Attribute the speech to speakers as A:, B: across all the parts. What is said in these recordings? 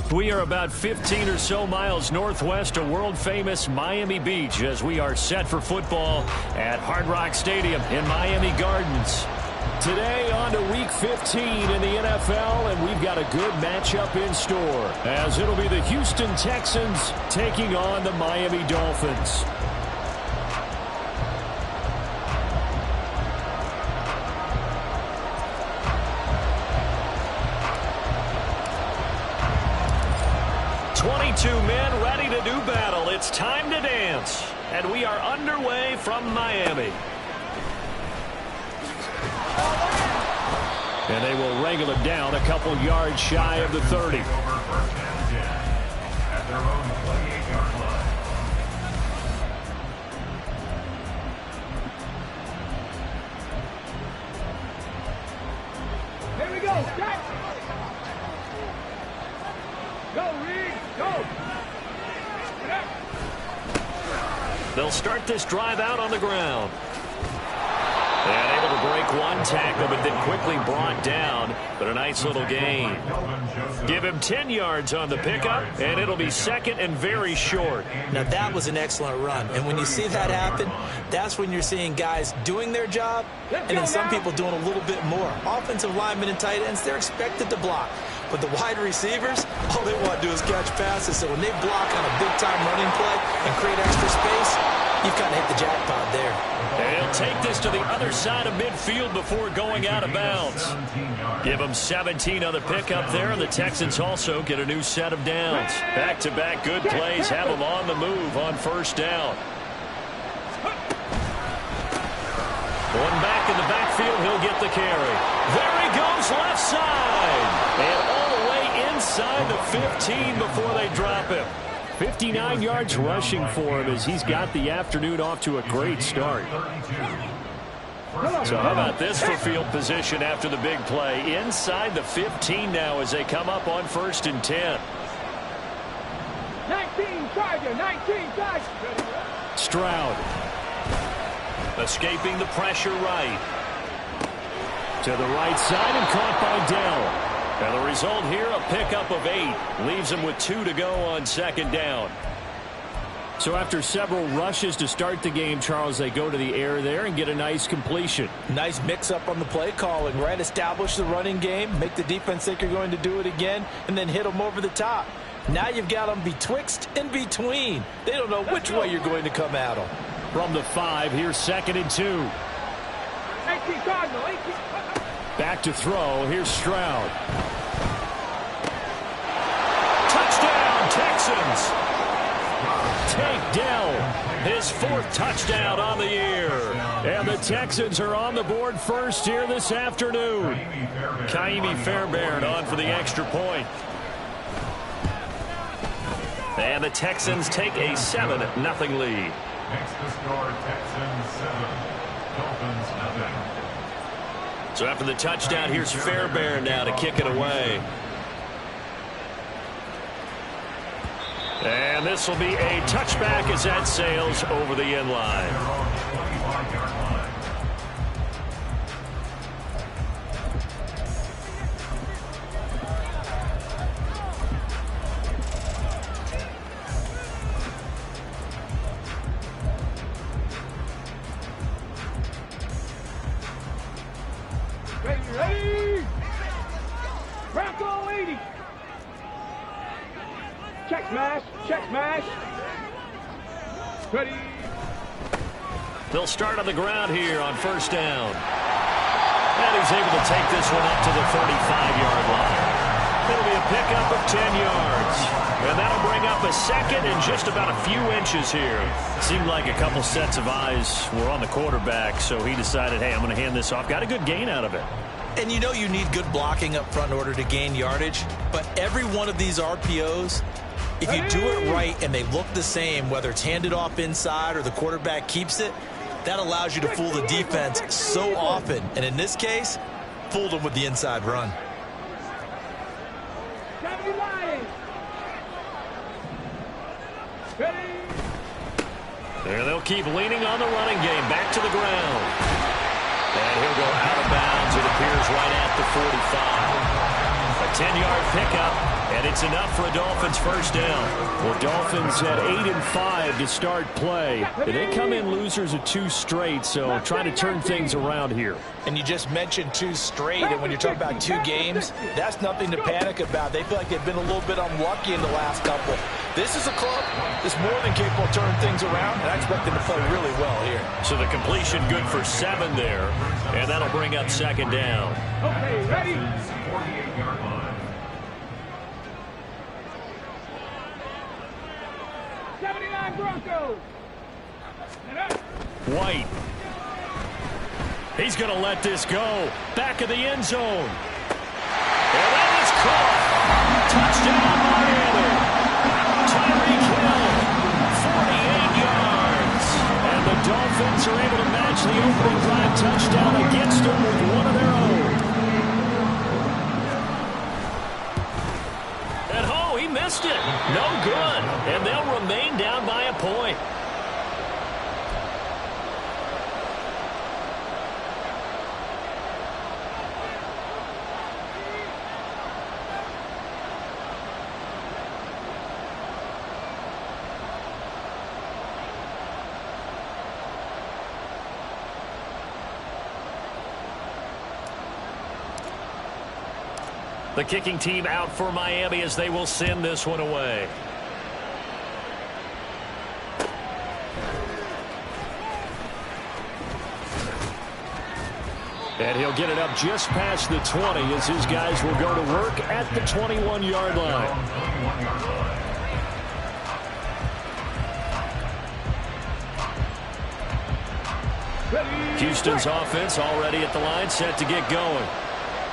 A: We are about 15 or so miles northwest of world-famous Miami Beach as we are set for football at Hard Rock Stadium in Miami Gardens. Today on to Week 15 in the NFL, and we've got a good matchup in store as it'll be the Houston Texans taking on the Miami Dolphins. Two men ready to do battle. It's time to dance. And we are underway from Miami. And they will wrangle it down a couple yards shy of the 30.
B: Here we go. Start. Go, Reed. Go.
A: They'll start this drive out on the ground. And able to break one tackle, but then quickly brought down. But a nice little gain. Give him 10 yards on the pickup, and it'll be second and very short.
C: Now, that was an excellent run. And when you see that happen, that's when you're seeing guys doing their job, and then some people doing a little bit more. Offensive linemen and tight ends, they're expected to block. But the wide receivers, all they want to do is catch passes. So when they block on a big-time running play and create extra space, you've kind of hit the jackpot there.
A: And he'll take this to the other side of midfield before going out of bounds. Give them 17 on the pickup there, and the Texans also get a new set of downs. Back-to-back good plays have them on the move on first down. One back in the backfield, he'll get the carry. There he goes, left side. And all the way inside the 15 before they drop him. 59 yards rushing for him as he's got the afternoon off to a great start. So how about this for field position after the big play? Inside the 15 now as they come up on 1st and 10.
B: 19 Tiger, 19 Tiger.
A: Stroud. Escaping the pressure right. To the right side and caught by Dell. And the result here, a pickup of 8. Leaves them with 2 to go on 2nd down. So after several rushes to start the game, Charles, they go to the air there and get a nice completion.
C: Nice mix-up on the play calling, right? Establish the running game, make the defense think you're going to do it again, and then hit them over the top. Now you've got them betwixt and between. They don't know which way you're going to come at them.
A: From the 5, here's 2nd and 2.
B: 18 Cardinal, 18.
A: Back to throw. Here's Stroud. Touchdown, Texans. Take Dell. His 4th touchdown on the year. And the Texans are on the board first here this afternoon. Kaimi Fairbairn on for the extra point. And the Texans take a 7-0 lead.
D: Next to score, Texans 7, Dolphins nothing.
A: So after the touchdown, here's Fairbairn now to kick it away. And this will be a touchback as that sails over the end line.
B: Ready? Bronco 80. Check smash. Check smash. Ready.
A: They'll start on the ground here on first down. And he's able to take this one up to the 35-yard line. It'll be a pickup of 10 yards. And that'll bring up a second and just about a few inches here. Seemed like a couple sets of eyes were on the quarterback, so he decided, hey, I'm going to hand this off. Got a good gain out of it.
C: And you know you need good blocking up front in order to gain yardage. But every one of these RPOs, if you do it right and they look the same, whether it's handed off inside or the quarterback keeps it, that allows you to fool the defense so often. And in this case, fooled them with the inside run.
A: There they'll keep leaning on the running game. Back to the ground. And he'll go out of bounds, it appears, right at the 45. A 10-yard pickup. And it's enough for a Dolphins first down.
E: The Dolphins at 8-5 to start play. They come in losers of 2 straight, so trying to turn things around here.
C: And you just mentioned 2 straight, and when you're talking about 2 games, that's nothing to panic about. They feel like they've been a little bit unlucky in the last couple. This is a club that's more than capable of turning things around, and I expect them to play really well here.
A: So the completion good for 7 there, and that'll bring up second down.
B: Okay, ready?
D: 48-yard line.
B: 79 Broncos.
A: White. He's going to let this go. Back of the end zone. And that is caught. Touchdown, Miami. Tyreek Hill, 48 yards. And the Dolphins are able to match the opening drive touchdown against them with one of their own. And oh, he missed it. No good. And they'll remain down by a point. The kicking team out for Miami as they will send this one away. And he'll get it up just past the 20 as his guys will go to work at the 21-yard line. Houston's offense already at the line, set to get going.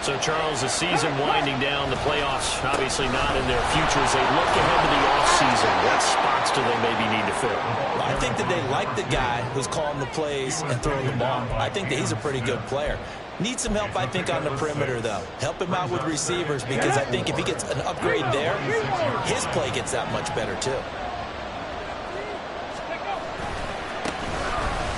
A: So, Charles, the season winding down, the playoffs obviously not in their future as they look ahead to the offseason. What spots do they maybe need to fill?
C: Well, I think that they like the guy who's calling the plays and throwing the ball. I think that he's a pretty good player. Needs some help, I think, on the perimeter, though. Help him out with receivers because I think if he gets an upgrade there, his play gets that much better, too.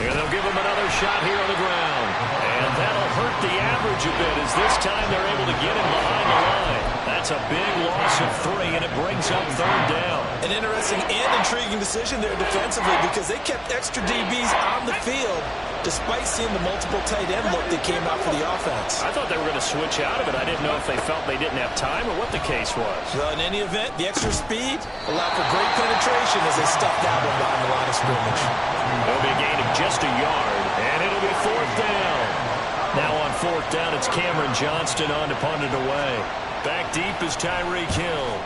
A: And they'll give him another shot here on the ground. And that'll hurt the average a bit as this time they're able to get him behind the line. That's a big loss of 3, and it brings up third down.
C: An interesting and intriguing decision there defensively because they kept extra DBs on the field despite seeing the multiple tight end look that came out for the offense.
A: I thought they were going to switch out of it. I didn't know if they felt they didn't have time or what the case was.
C: Well, in any event, the extra speed allowed for great penetration as they stuffed that one behind the line of scrimmage.
A: It'll be a gain of just a yard, and it'll be fourth down. Now on fourth down, it's Cameron Johnston on to punt it away. Back deep is Tyreek Hill.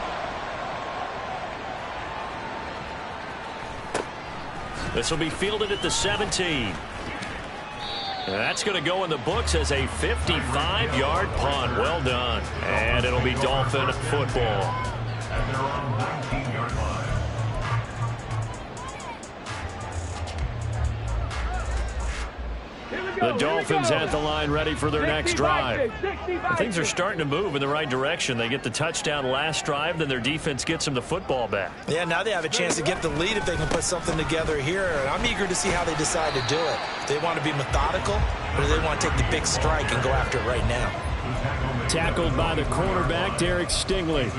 A: This will be fielded at the 17. And that's going to go in the books as a 55-yard punt. Well done. And it'll be Dolphin football.
D: And they're on 19-yard line.
A: The Dolphins at the line ready for their next drive. Things are starting to move in the right direction. They get the touchdown last drive, then their defense gets them the football back.
C: Yeah, now they have a chance to get the lead if they can put something together here. And I'm eager to see how they decide to do it. Do they want to be methodical, or do they want to take the big strike and go after it right now?
E: Tackled by the cornerback, Derek Stingley.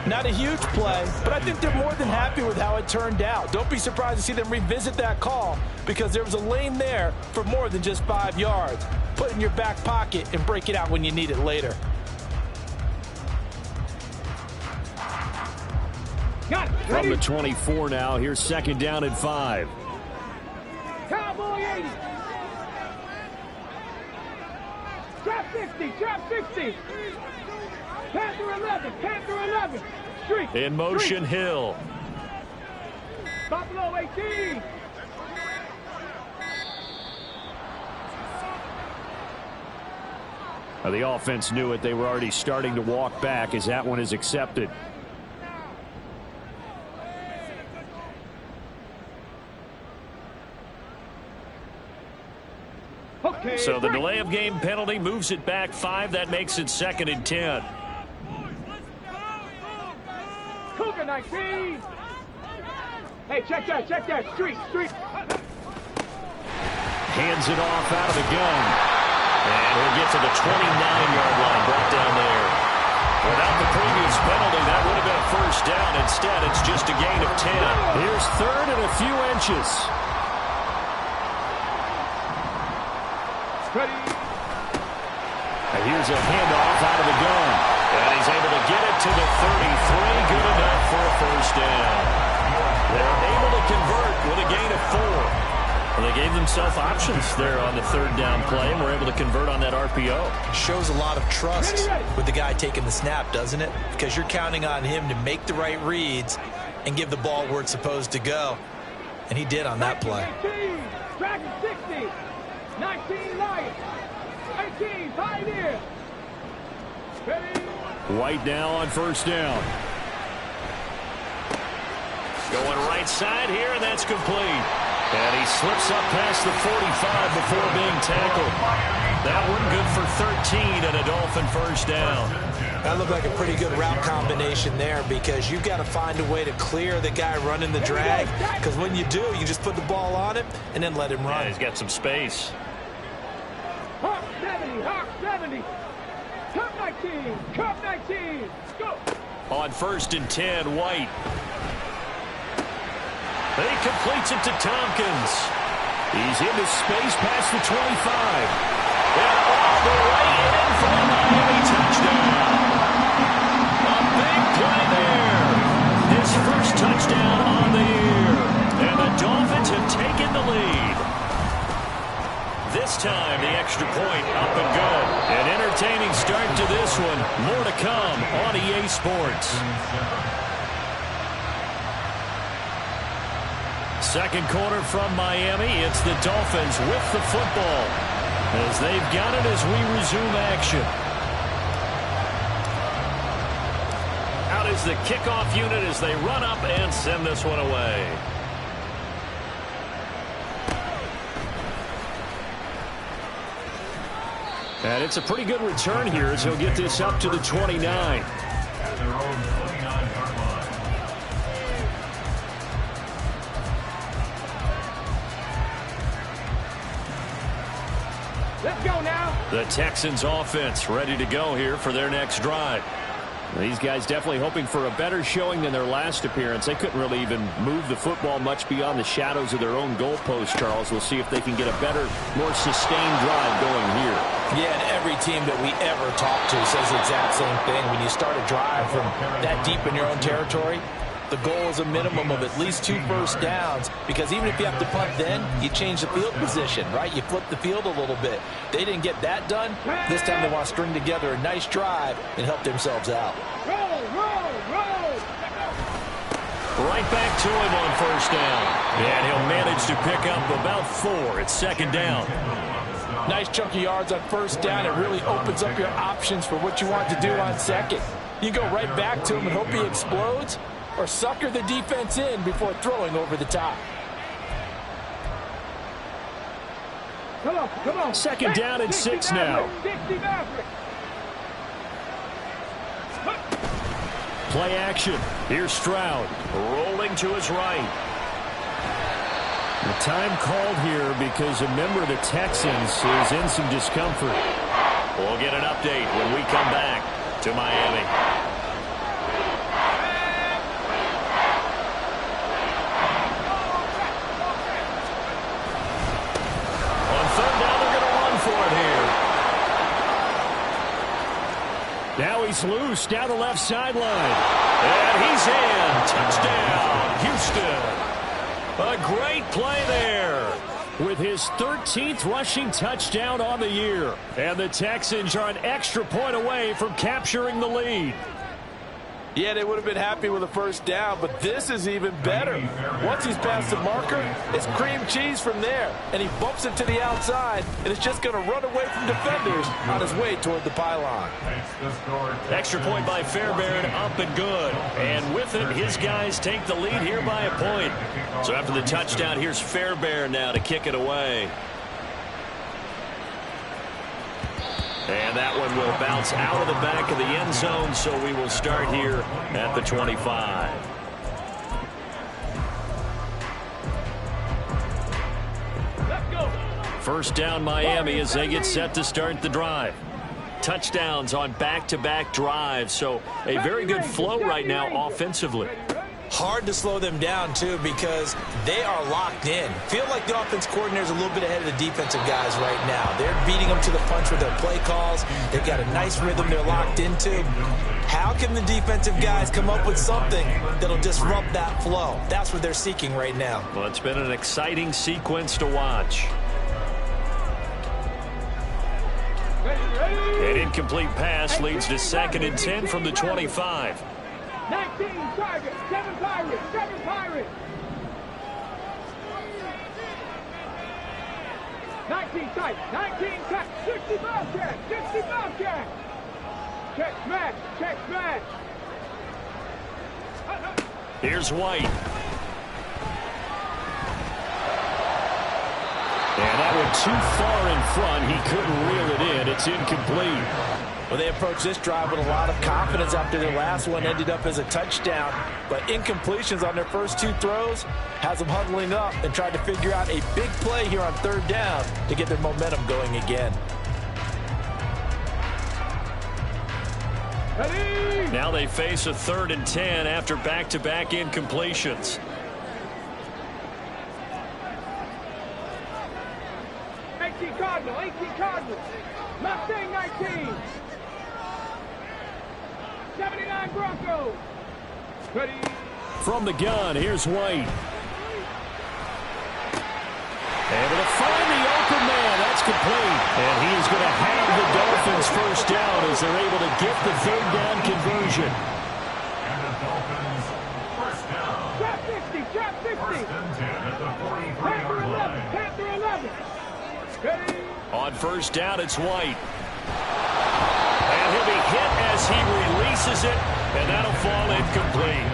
F: Not a huge play, but I think they're more than happy with how it turned out. Don't be surprised to see them revisit that call because there was a lane there for more than just 5 yards. Put it in your back pocket and break it out when you need it later.
E: From the 24 now, here's second down and 5.
B: Cowboys! Cowboy 80. Trap 60, trap 60. Panther 11, Panther 11. Streak.
A: In motion, Hill.
B: Buffalo 18.
A: Now, the offense knew it. They were already starting to walk back as that one is accepted.
B: Okay,
A: So the delay of game penalty moves it back 5. That makes it 2nd and 10.
B: Cougar 19. Hey, check that. Streak.
A: Hands it off out of the gun. And he'll get to the 29-yard line, brought down there. Without the previous penalty, that would have been a first down. Instead, it's just a gain of 10. Here's 3rd and a few inches.
B: Ready.
A: And here's a handoff out of the gun. And he's able to get it to the 33. Good enough for a first down. They're able to convert with a gain of 4. Well, they gave themselves options there on the 3rd down play and were able to convert on that RPO.
C: Shows a lot of trust with the guy taking the snap, doesn't it? Because you're counting on him to make the right reads and give the ball where it's supposed to go. And he did on that play.
B: 18, Dragon 60, 19 Lions, 18 Pioneer. Ready.
A: White now on first down. Going right side here, and that's complete. And he slips up past the 45 before being tackled. That one good for 13 and a Dolphin first down.
C: That looked like a pretty good route combination there because you've got to find a way to clear the guy running the drag. Because when you do, you just put the ball on him and then let him run.
A: Yeah, he's got some space.
B: Hawk 70, Hawk 70. Cup 19, Cup 19. Go.
A: On 1st and 10, White. He completes it to Tompkins. He's into space past the 25. And all the way in for a Miami touchdown. A big play there. His first touchdown on the year. And the Dolphins have taken the lead. This time, the extra point up and good. An entertaining start to this one. More to come on EA Sports. Second quarter from Miami. It's the Dolphins with the football as they've got it as we resume action. Out is the kickoff unit as they run up and send this one away. And it's a pretty good return here as he'll get this up to the 29.
D: At their own 29-yard line.
B: Let's go now.
A: The Texans offense ready to go here for their next drive. These guys definitely hoping for a better showing than their last appearance. They couldn't really even move the football much beyond the shadows of their own goalpost, Charles. We'll see if they can get a better, more sustained drive going here.
F: Yeah, and every team that we ever talk to says the exact same thing. When you start a drive from that deep in your own territory, the goal is a minimum of at least 2 first downs, because even if you have to punt then, you change the field position, right? You flip the field a little bit. They didn't get that done. This time they want to string together a nice drive and help themselves out.
B: Roll.
A: Right back to him on first down. And he'll manage to pick up about 4. It's second down.
F: Nice chunk of yards on first down. It really opens up your options for what you want to do on second. You go right back to him and hope he explodes, or sucker the defense in before throwing over the top.
B: Come on.
A: Second down and 6 now.
B: 60 Maverick.
A: Play action. Here's Stroud rolling to his right. The time called here because a member of the Texans is in some discomfort. We'll get an update when we come back to Miami. On third down, they're going to run for it here. Now he's loose down the left sideline. And he's in. Touchdown, Houston. A great play there.
E: with his 13th rushing touchdown on the year. And the Texans are an extra point away from capturing the lead.
F: Yeah, they would have been happy with a first down, but this is even better. Once he's past the marker, it's cream cheese from there, and he bumps it to the outside, and it's just going to run away from defenders on his way toward the pylon.
A: Extra point by Fairbairn, up and good. And with it, his guys take the lead here by a point. So after the touchdown, here's Fairbairn now to kick it away. And that one will bounce out of the back of the end zone, so we will start here at the 25.
B: Let's go.
A: First down, Miami, as they get set to start the drive. Touchdowns on back-to-back drives, so a very good flow right now offensively.
C: Hard to slow them down, too, because they are locked in. Feel like the offense coordinator is a little bit ahead of the defensive guys right now. They're beating them to the punch with their play calls. They've got a nice rhythm they're locked into. How can the defensive guys come up with something that'll disrupt that flow? That's what they're seeking right now.
A: Well, it's been an exciting sequence to watch. An incomplete pass leads to 2nd and 10 from the 25.
B: 19 targets, 7 Pirates, 7 Pirates. 19 tight, 19 tight, 60 Bobcat, 60 Bobcat. Check smash, check smash.
A: Here's White. And that one too far in front. He couldn't reel it in. It's incomplete.
F: Well, they approached this drive with a lot of confidence after their last one ended up as a touchdown. But incompletions on their first 2 throws has them huddling up and trying to figure out a big play here on 3rd down to get their momentum going again.
A: Now they face a 3rd and 10 after back-to-back incompletions.
B: 18 Cardinal, 18 Cardinal. Mustang 19. 79 Broncos. Ready.
E: From the gun, here's White. Able to find the open man. That's complete. And he is going to have the Dolphins first down as they're able to get the 3rd down conversion.
D: And the Dolphins first down.
B: Trap 50, trap 50.
D: First and 10 at the 43-yard
B: Panther 11,
D: line.
B: Panther 11. Ready.
A: On first down, it's White. And he'll be hit as he releases it, and that'll fall incomplete.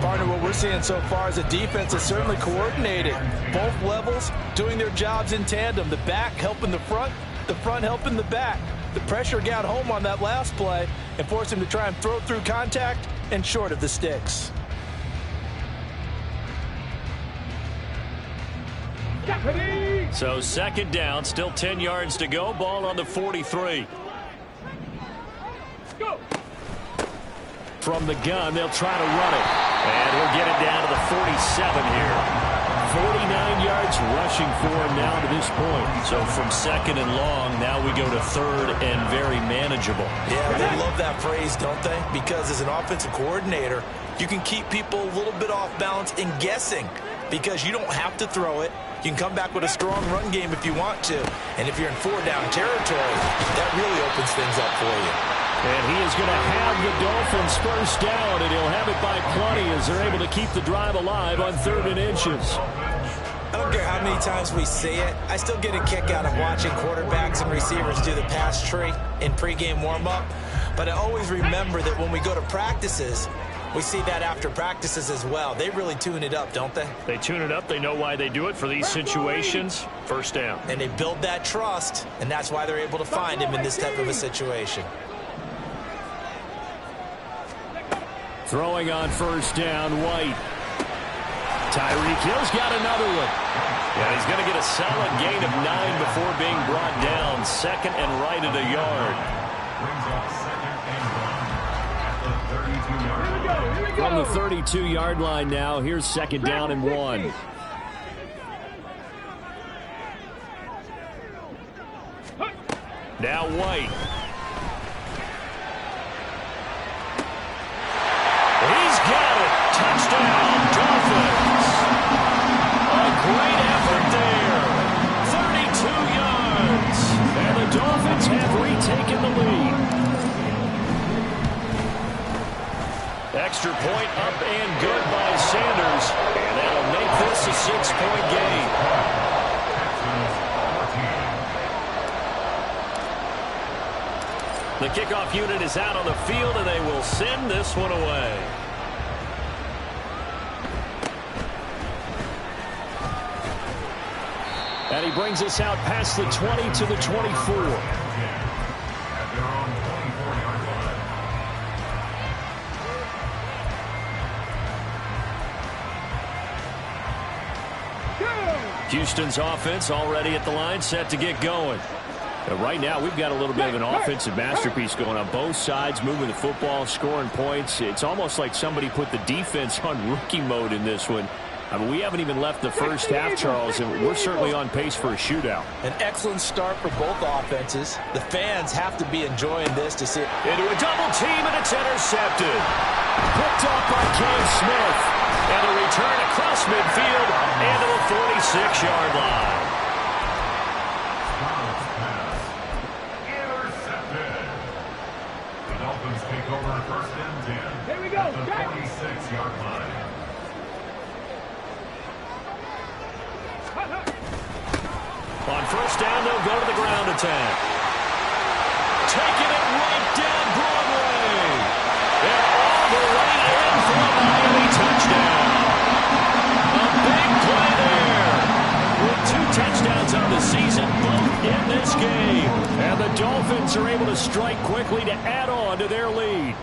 F: Partner, what we're seeing so far is a defense that's certainly coordinated. Both levels doing their jobs in tandem. The back helping the front helping the back. The pressure got home on that last play and forced him to try and throw through contact and short of the sticks.
A: So 2nd down, still 10 yards to go. Ball on the 43.
B: Go.
E: From the gun, they'll try to run it.
A: And he'll get it down to the 47 here.
E: 49 yards rushing for him now to this point.
A: So from 2nd and long, now we go to 3rd and very manageable.
C: Yeah, they love that phrase, don't they? Because as an offensive coordinator, you can keep people a little bit off balance and guessing because you don't have to throw it. You can come back with a strong run game if you want to. And if you're in 4-down territory, that really opens things up for you.
E: And he is going to have the Dolphins first down, and he'll have it by plenty as they're able to keep the drive alive on 3rd and inches.
C: I don't care how many times we see it. I still get a kick out of watching quarterbacks and receivers do the pass tree in pregame warm-up. But I always remember that when we go to practices, we see that after practices as well. They really tune it up, don't they?
A: They tune it up. They know why they do it for these situations. First down.
C: And they build that trust, and that's why they're able to find him in this type of a situation.
E: Throwing on first down, White. Tyreek Hill's got another one.
A: Yeah, he's going to get a solid gain of 9 before being brought down. 2nd and right at a yard.
D: Brings up 2nd and 1 at the 32-yard line.
B: Here we go.
E: From the 32-yard line now, here's 2nd down and 1.
A: Now White. He's got it. Touchdown, Dolphins. A great effort there. this a 6-point game. The kickoff unit is out on the field, and they will send this one away. And he brings us out past the 20 to the 24. Houston's offense already at the line, set to get going. Right now, we've got a little bit of an offensive masterpiece going on both sides, moving the football, scoring points. It's almost like somebody put the defense on rookie mode in this one. I mean, we haven't even left the first half, Charles, and we're certainly on pace for a shootout.
F: An excellent start for both offenses. The fans have to be enjoying this to see it.
A: Into a double team, and it's intercepted. Picked off by Cam Smith. And a return across midfield and to the 46-yard line.
D: Intercepted. The Dolphins take over first and 10.
B: Here we go.
D: At the 46-yard line.
A: On first down, they'll go to the ground attack. Taking it right down Broadway. And all the way in for a Miami touchdown. A big play there. With 2 touchdowns on the season, both in this game. And the Dolphins are able to strike quickly to add on to their lead.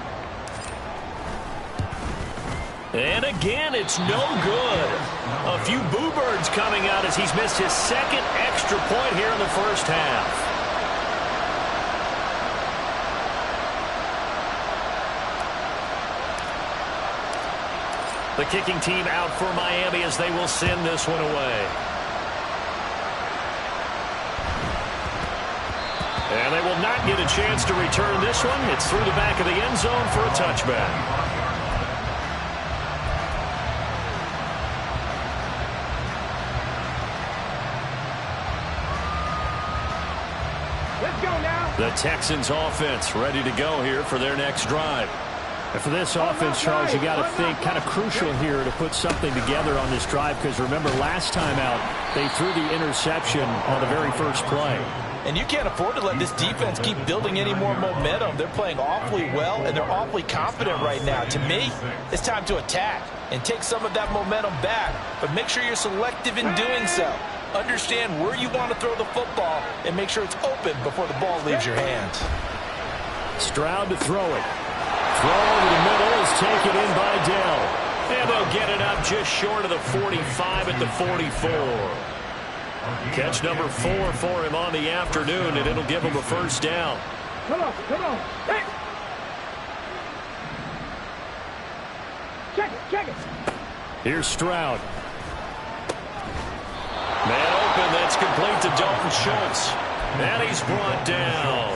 A: And again, it's no good. A few boo birds coming out as he's missed his second extra point here in the first half. The kicking team out for Miami as they will send this one away. And they will not get a chance to return this one. It's through the back of the end zone for a touchback. The Texans offense ready to go here for their next drive.
E: And for this offense, Charles, you got to think kind of crucial here to put something together on this drive, because remember last time out they threw the interception on the very first play.
F: And you can't afford to let this defense keep building any more momentum. They're playing awfully well, and they're awfully confident right now. To me, it's time to attack and take some of that momentum back. But make sure you're selective in doing so. Understand where you want to throw the football and make sure it's open before the ball leaves your hands.
E: Stroud to throw it. Throw over the middle is taken in by Dell.
A: And they'll get it up just short of the 45 at the 44. Catch number 4 for him on the afternoon, and it'll give him a first down.
B: Come on. Hey. Check it.
A: Here's Stroud. Man open, that's complete to Dalton Schultz. And he's brought down.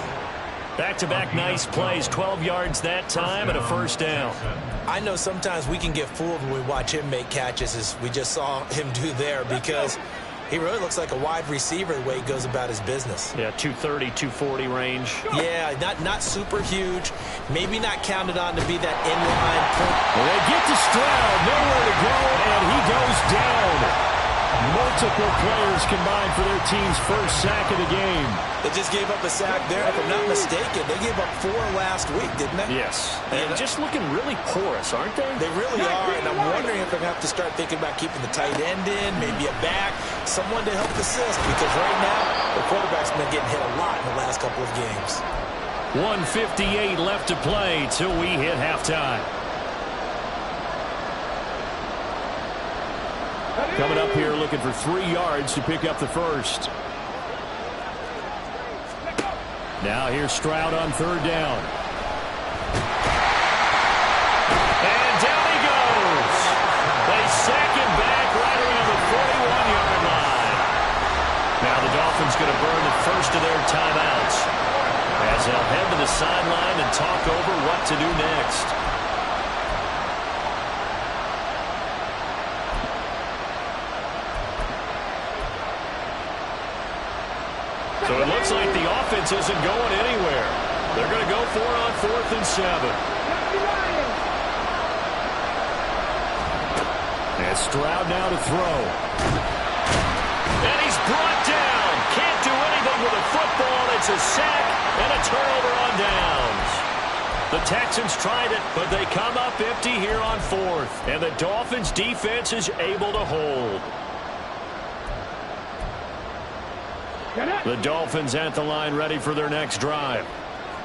A: Back-to-back nice plays, 12 yards that time and a first down.
C: I know sometimes we can get fooled when we watch him make catches, as we just saw him do there, because he really looks like a wide receiver the way he goes about his business.
A: Yeah, 230, 240 range.
C: Yeah, not super huge. Maybe not counted on to be that inline point.
E: Well, they get to Stroud, nowhere to go, and he goes down. Multiple players combined for their team's first sack of the game.
C: They just gave up a sack there. If I'm not mistaken, they gave up 4 last week, didn't they?
A: Yes. And just looking really porous, aren't they?
C: They really are, and I'm wondering if they're going to have to start thinking about keeping the tight end in, maybe a back, someone to help assist, because right now the quarterback's been getting hit a lot in the last couple of games.
A: 1:58 left to play till we hit halftime.
E: Coming up here looking for 3 yards to pick up the first. Now here's Stroud on third down.
A: And down he goes. They sack him back right around the 41-yard line. Now the Dolphins going to burn the first of their timeouts as they'll head to the sideline and talk over what to do next. So it looks like the offense isn't going anywhere. They're going to go for it on 4th and 7.
E: And Stroud now to throw.
A: And he's brought down. Can't do anything with a football. It's a sack and a turnover on downs. The Texans tried it, but they come up empty here on 4th. And the Dolphins' defense is able to hold. The Dolphins at the line ready for their next drive.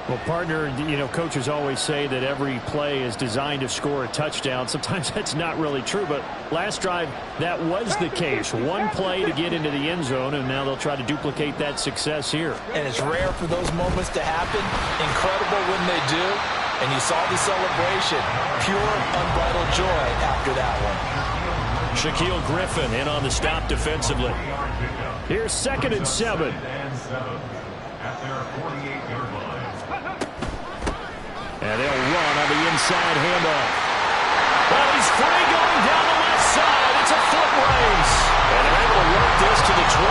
E: Well, partner, you know, coaches always say that every play is designed to score a touchdown. Sometimes that's not really true, but last drive, that was the case. One play to get into the end zone, and now they'll try to duplicate that success here.
F: And it's rare for those moments to happen. Incredible when they do. And you saw the celebration. Pure, unbridled joy after that one.
A: Shaquille Griffin in on the stop defensively.
E: Here's 2nd and 7.
D: At their 48-yard line.
A: And they'll run on the inside handoff. Well, he's free going down the left side. It's a foot race. And they're able to work this to the 25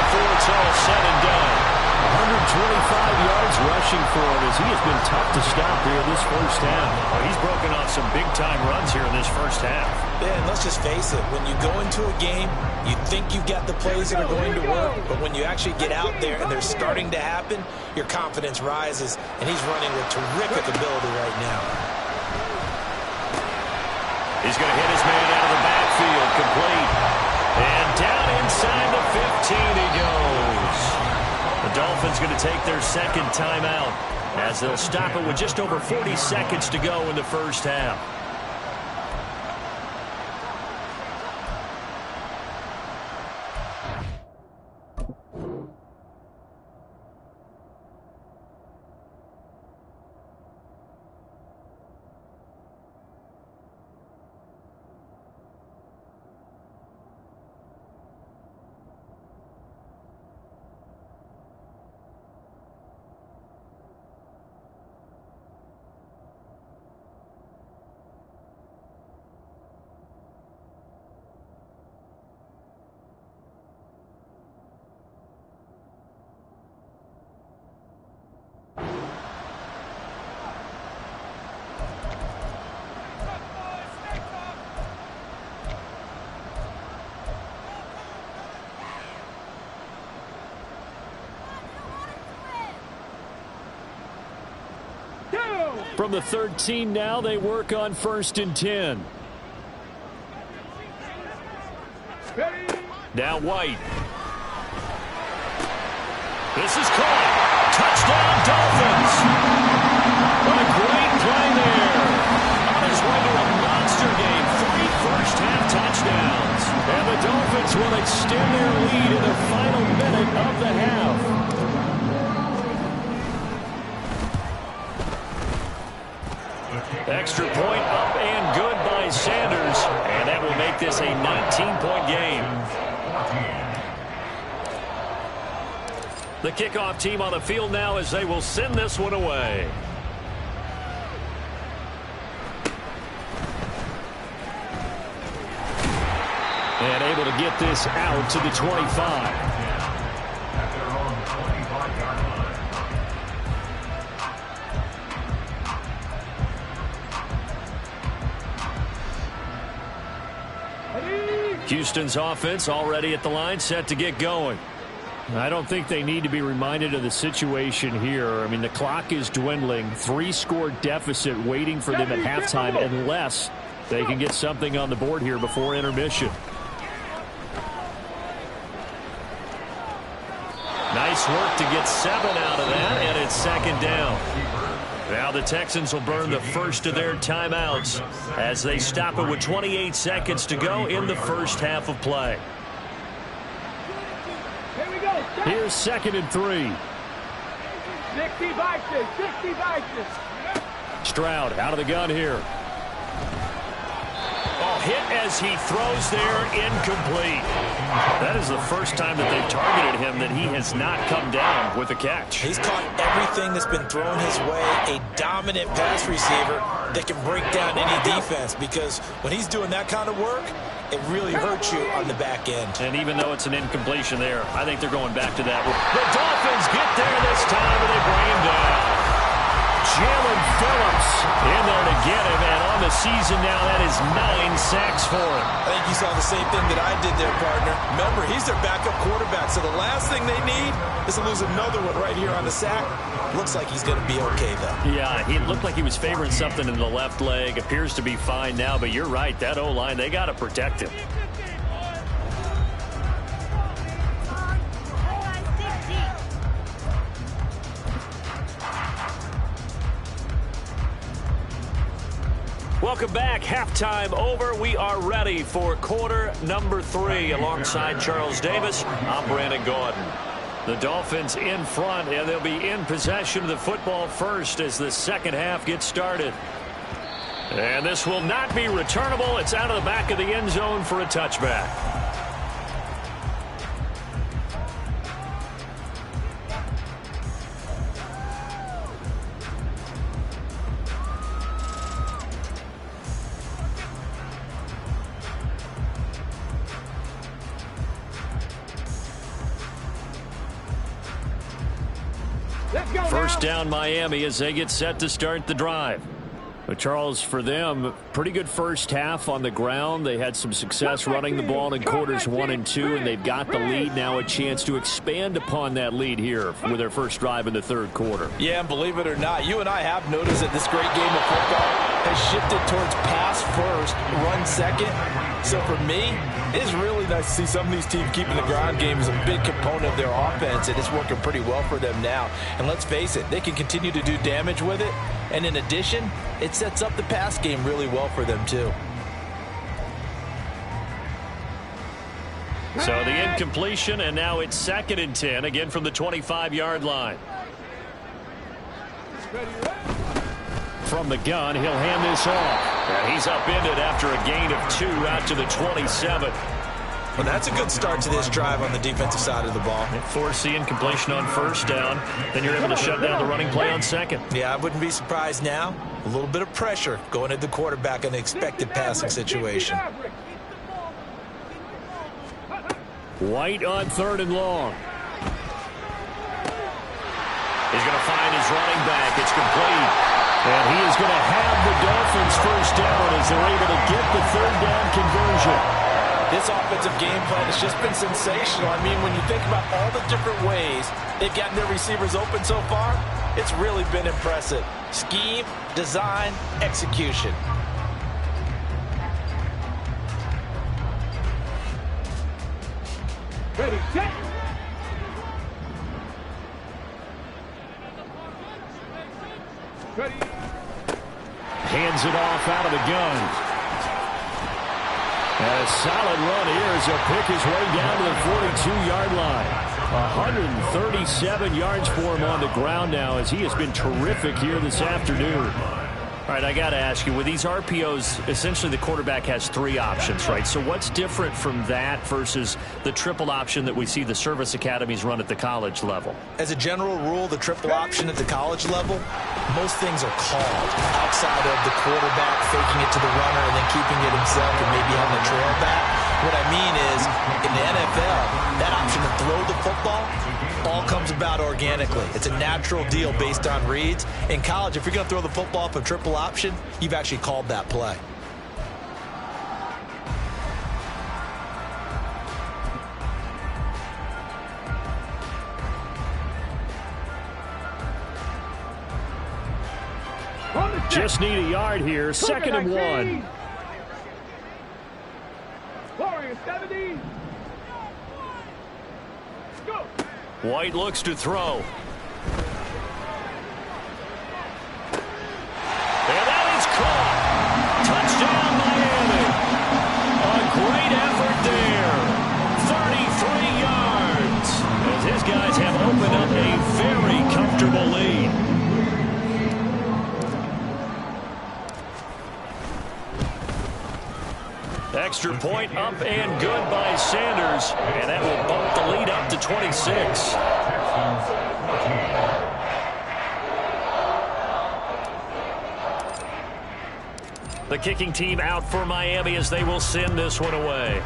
A: before it's all said and done.
E: 125 yards rushing for him as he has been tough to stop here this first half.
A: Well, he's broken off some big-time runs here in this first half.
C: Yeah, and let's just face it. When you go into a game, you think you've got the plays that are going to work, but when you actually get out there and they're starting to happen, your confidence rises, and he's running with terrific ability right now.
A: He's going to hit his man out of the backfield, complete. And down inside the 15 he goes. The Dolphins going to take their second timeout as they'll stop it with just over 40 seconds to go in the first half.
E: From the 13 now, they work on 1st and 10.
A: Now White. This is caught. Touchdown Dolphins. What a great play there. On his way to a monster game. 3 first-half touchdowns. And the Dolphins will extend their lead in the final minute of the half. Extra point up and good by Sanders. And that will make this a 19-point game. The kickoff team on the field now as they will send this one away. And able to get this out to the 25. Houston's offense already at the line, set to get going.
E: I don't think they need to be reminded of the situation here. I mean, the clock is dwindling. 3-score deficit waiting for them at halftime unless they can get something on the board here before intermission.
A: Nice work to get 7 out of that, and it's 2nd down. Now the Texans will burn the first of their timeouts as they stop it with 28 seconds to go in the first half of play.
B: Here we go.
E: Here's 2nd and 3.
B: 60 boxes, 60 boxes.
E: Stroud out of the gun here.
A: Oh, hit as he throws there, incomplete. That is the first time that they've targeted him that he has not come down with a catch.
C: He's caught everything that's been thrown his way. A dominant pass receiver that can break down any defense, because when he's doing that kind of work, it really hurts you on the back end.
A: And even though it's an incompletion there, I think they're going back to that. The Dolphins get there this time, and they bring him down. Jalen Phillips in there to get him, and on the season now, that is 9 sacks for him.
C: I think you saw the same thing that I did there, partner. Remember, he's their backup quarterback, so the last thing they need is to lose another one right here on the sack. Looks like he's going to be okay, though.
A: Yeah, he looked like he was favoring something in the left leg. Appears to be fine now, but you're right. That O-line, they got to protect him. Welcome back. Halftime over. We are ready for quarter number 3. Alongside Charles Davis, I'm Brandon Gordon. The Dolphins in front, and they'll be in possession of the football first as the second half gets started. And this will not be returnable. It's out of the back of the end zone for a touchback. First down Miami as they get set to start the drive. But Charles, for them, pretty good first half on the ground. They had some success running the ball in quarters 1 and 2, and they've got the lead. Now a chance to expand upon that lead here with their first drive in the third quarter.
F: Yeah, and believe it or not, you and I have noticed that this great game of football has shifted towards pass first, run second. So for me, it's really nice to see some of these teams keeping the ground game as a big component of their offense, and it's working pretty well for them now. And let's face it, they can continue to do damage with it. And in addition, it sets up the pass game really well for them too.
A: So the incompletion, and now it's 2nd and 10, again from the 25-yard line. From the gun, he'll hand this off. And he's upended after a gain of 2 out to the 27.
C: Well, that's a good start to this drive on the defensive side of the ball.
A: Force the incompletion on first down. Then you're able to shut down the running play on second.
C: Yeah, I wouldn't be surprised now. A little bit of pressure going at the quarterback in an expected passing situation.
A: White on 3rd and long. He's going to find his running back. It's complete. And he is going to have the Dolphins first down as they're able to get the 3rd down conversion.
F: This offensive game plan has just been sensational. I mean, when you think about all the different ways they've gotten their receivers open so far, it's really been impressive. Scheme, design, execution.
B: Ready, set. Ready.
A: Hands it off out of the gun. And a solid run here as he'll pick his way down to the 42-yard line. 137 yards for him on the ground now as he has been terrific here this afternoon. All right, I got to ask you, with these RPOs, essentially the quarterback has 3 options, right? So what's different from that versus the triple option that we see the service academies run at the college level?
C: As a general rule, the triple option at the college level, most things are called outside of the quarterback faking it to the runner and then keeping it himself and maybe having a trail back. What I mean is, in the NFL, that option to throw the football all comes about organically. It's a natural deal based on reads. In college, if you're going to throw the football up a triple option, you've actually called that play.
A: Just need a yard here. 2nd and 1.
B: Warriors 70. Go.
A: White looks to throw. And that is caught. Touchdown, Miami. A great effort there. 33 yards. As his guys have opened up a very comfortable lead. Extra point up and good by Sanders. And that will bump the lead up to 26. The kicking team out for Miami as they will send this one away.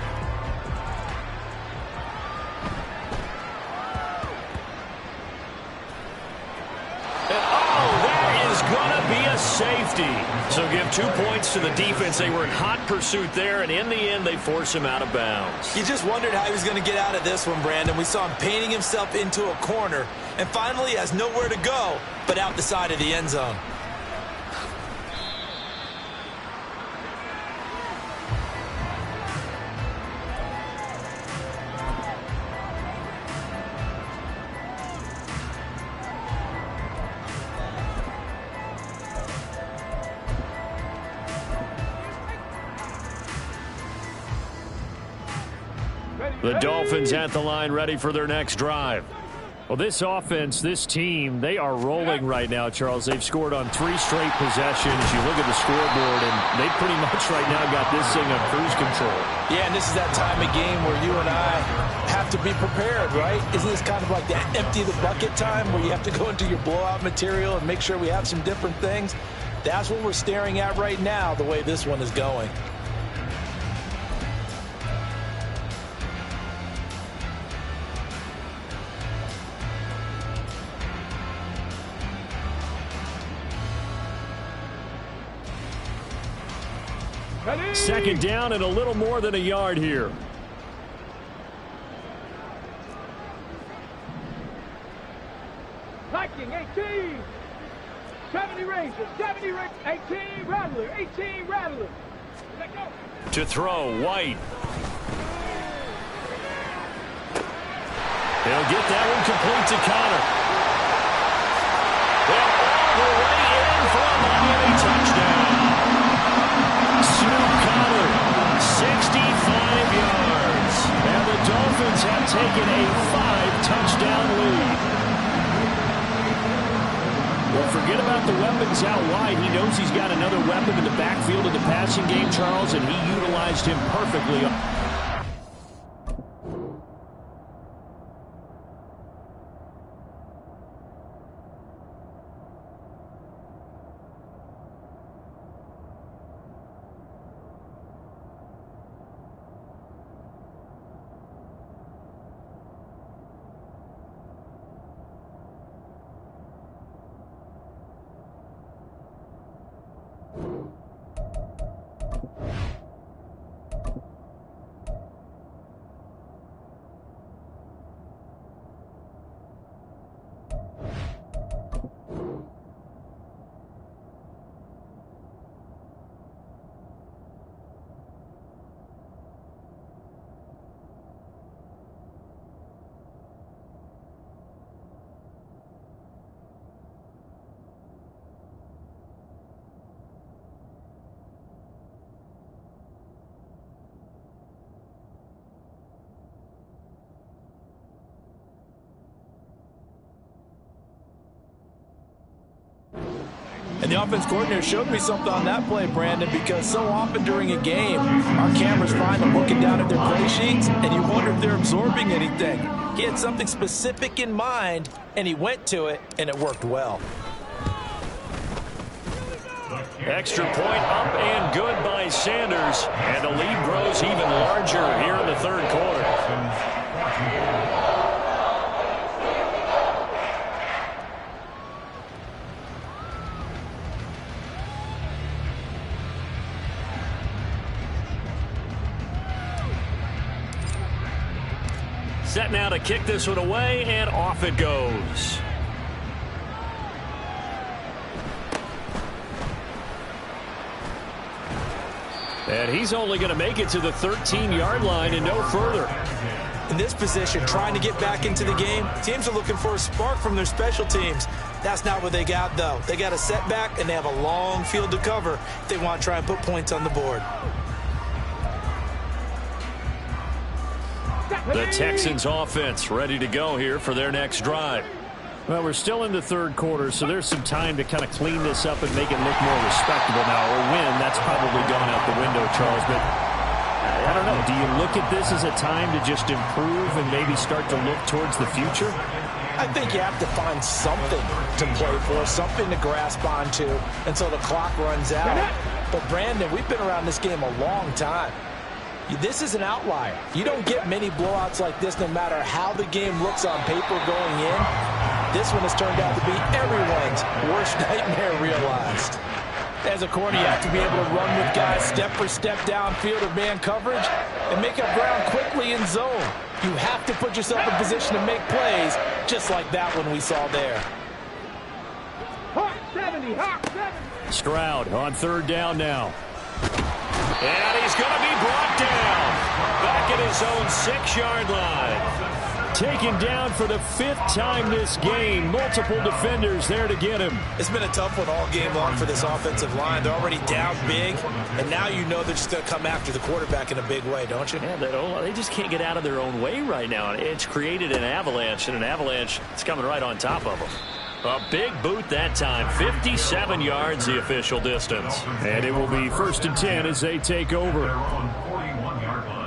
A: And oh, that is good. a safety. So give 2 points to the defense. They were in hot pursuit there, and in the end, they force him out of bounds.
C: You just wondered how he was going to get out of this one, Brandon. We saw him painting himself into a corner, and finally has nowhere to go but out the side of the end zone.
A: The Dolphins at the line, ready for their next drive.
E: Well, this offense, this team, they are rolling right now, Charles. They've scored on 3 straight possessions. You look at the scoreboard, and they pretty much right now got this thing on cruise control.
F: Yeah, and this is that time of game where you and I have to be prepared, right? Isn't this kind of like that empty the bucket time where you have to go into your blowout material and make sure we have some different things? That's what we're staring at right now, the way this one is going.
E: Second down and a little more than a yard here.
B: Viking 18. 70 Rangers, 70 Rangers, 18 Rattler, 18 Rattler. Let go.
A: To throw, White. They'll get that one complete to Connor. They're all the way in for a Miami touchdown. Snoop Connor, 65 yards. And the Dolphins have taken a 5-touchdown lead. Well, forget about the weapons out wide. He knows he's got another weapon in the backfield of the passing game, Charles, and he utilized him perfectly.
F: And the offense coordinator showed me something on that play, Brandon, because so often during a game, our cameras find them looking down at their play sheets, and you wonder if they're absorbing anything. He had something specific in mind, and he went to it, and it worked well.
A: Extra point up and good by Sanders. And the lead grows even larger here in the third quarter. Set now to kick this one away, and off it goes. And he's only going to make it to the 13-yard line and no further.
C: In this position, trying to get back into the game, teams are looking for a spark from their special teams. That's not what they got, though. They got a setback, and they have a long field to cover if they want to try and put points on the board.
A: The Texans offense ready to go here for their next drive.
E: Well, we're still in the third quarter, so there's some time to kind of clean this up and make it look more respectable now. Or win, that's probably gone out the window, Charles. But I don't know. Do you look at this as a time to just improve and maybe start to look towards the future?
F: I think you have to find something to play for, something to grasp onto until the clock runs out. But, Brandon, we've been around this game a long time. This is an outlier. You don't get many blowouts like this no matter how the game looks on paper going in. This one has turned out to be everyone's worst nightmare realized. As a corner, you have to be able to run with guys step for step downfield or man coverage and make up ground quickly in zone. You have to put yourself in position to make plays, just like that one we saw there.
B: Hawk 70, Hawk 70.
E: Stroud on third down now.
A: And he's going to be brought down back at his own 6-yard line.
E: Taken down for the 5th time this game. Multiple defenders there to get him.
C: It's been a tough one all game long for this offensive line. They're already down big, and now you know they're just going to come after the quarterback in a big way, don't you?
A: Yeah, they just can't get out of their own way right now. It's created an avalanche, and an avalanche is coming right on top of them. A big boot that time. 57 yards the official distance.
E: And it will be 1st and 10 as they take over.
D: They're on 41-yard line.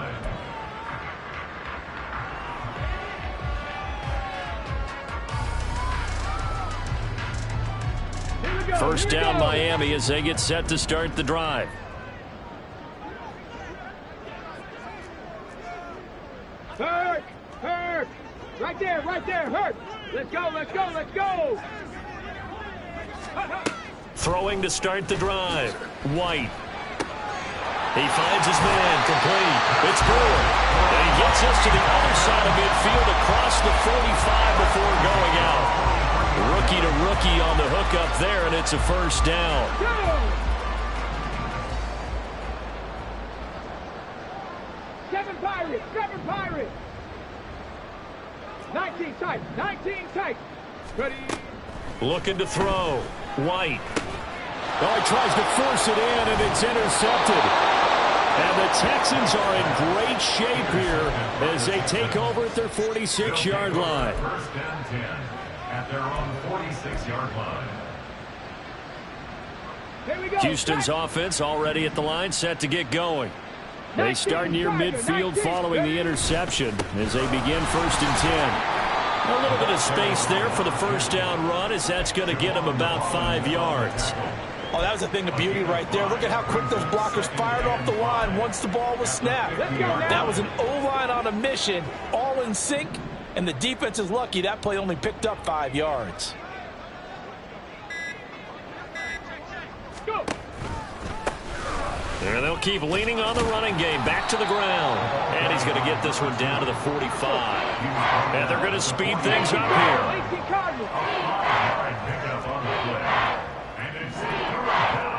A: First down Miami as they get set to start the drive.
B: Hurt, hurt. Right there, Hurt. Let's go, let's go, let's go.
A: Throwing to start the drive. White. He finds his man, complete. It's good. And he gets us to the other side of midfield across the 45 before going out. Rookie to rookie on the hookup there, and it's a first down.
B: Seven Pirates. 19 tight. Ready.
A: Looking to throw. White.
E: Oh, he tries to force it in, and it's intercepted. And the Texans are in great shape here as they take over at their 46-yard line.
D: First and 10 at their own 46-yard line.
B: Here we go.
A: Houston's offense already at the line, set to get going. They start near midfield following the interception as they begin 1st and 10. A little bit of space there for the first down run as that's going to get them about 5 yards.
F: Oh, that was a thing of beauty right there. Look at how quick those blockers fired off the line once the ball was snapped. That was an O-line on a mission, all in sync, and the defense is lucky that play only picked up 5 yards.
B: Go.
A: And they'll keep leaning on the running game. Back to the ground. And he's going to get this one down to the 45. And they're going to speed things up here.
B: AC Cardinals.
D: Pick up on the play. And it's third down.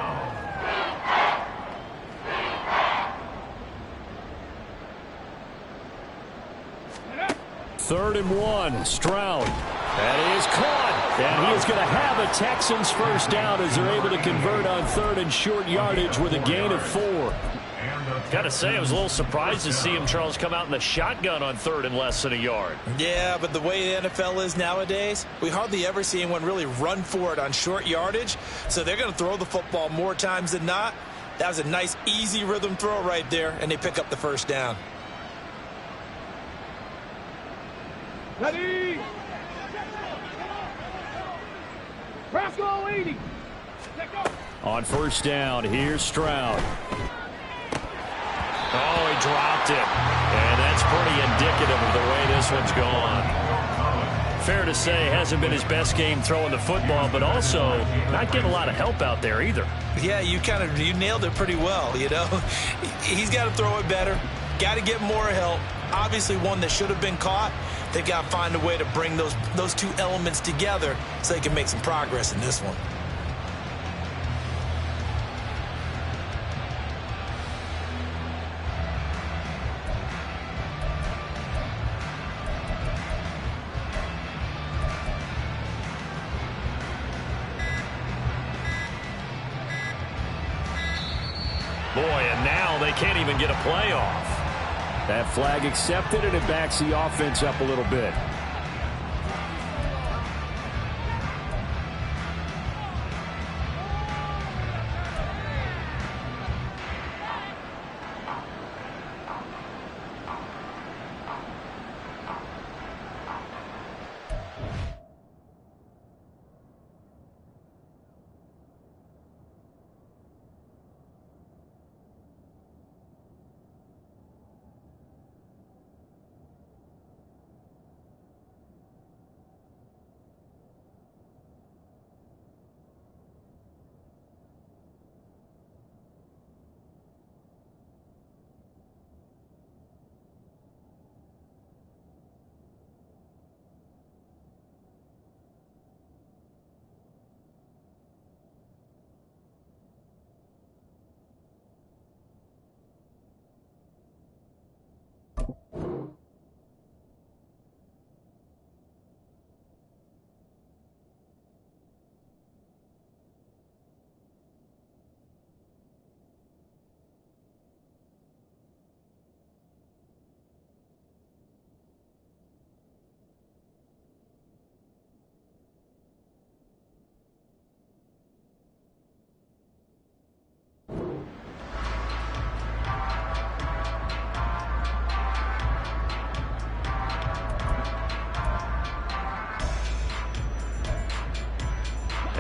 E: 3rd and 1. Stroud. That is caught. And he is going to have a Texans first down as they're able to convert on 3rd and short yardage with a gain of 4.
A: Got to say, I was a little surprised to see him, Charles, come out in the shotgun on 3rd and less than a yard.
C: Yeah, but the way the NFL is nowadays, we hardly ever see anyone really run for it on short yardage. So they're going to throw the football more times than not. That was a nice, easy rhythm throw right there, and they pick up the first down.
B: Ready. Roscoe 80. Let go.
E: On first down, here's Stroud.
A: Oh, he dropped it. And that's pretty indicative of the way this one's gone. Fair to say, hasn't been his best game throwing the football, but also not getting a lot of help out there either.
C: Yeah, you nailed it pretty well, you know. He's got to throw it better. Got to get more help. Obviously one that should have been caught. They got to find a way to bring those two elements together so they can make some progress in this one.
A: Boy, and now they can't even get a play off.
E: That flag accepted, and it backs the offense up a little bit.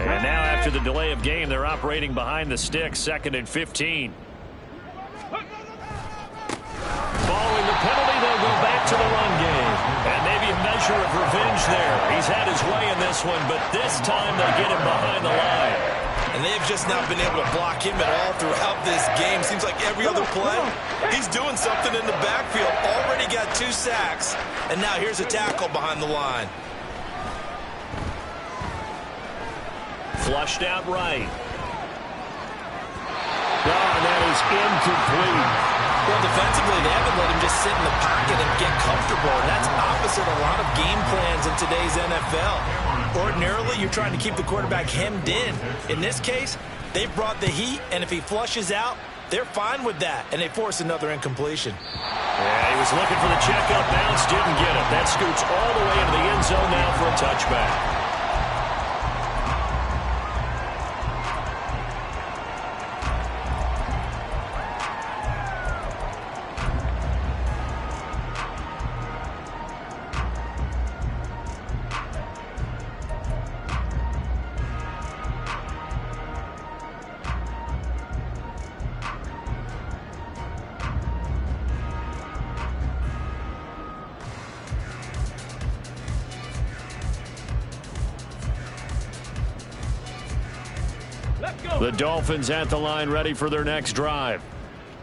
A: And now after the delay of game, they're operating behind the sticks, 2nd and 15. Following the penalty, they'll go back to the run game. And maybe a measure of revenge there. He's had his way in this one, but this time they get him behind the line.
C: And they've just not been able to block him at all throughout this game. Seems like every other play, he's doing something in the backfield. Already got 2 sacks, and now here's a tackle behind the line.
A: Flushed out right.
E: And that is incomplete.
C: Well, defensively, they haven't let him just sit in the pocket and get comfortable, and that's opposite a lot of game plans in today's NFL. Ordinarily, you're trying to keep the quarterback hemmed in. In this case, they've brought the heat, and if he flushes out, they're fine with that, and they force another incompletion.
A: Yeah, he was looking for the checkup bounce, didn't get it. That scoots all the way into the end zone now for a touchback. The Dolphins at the line ready for their next drive.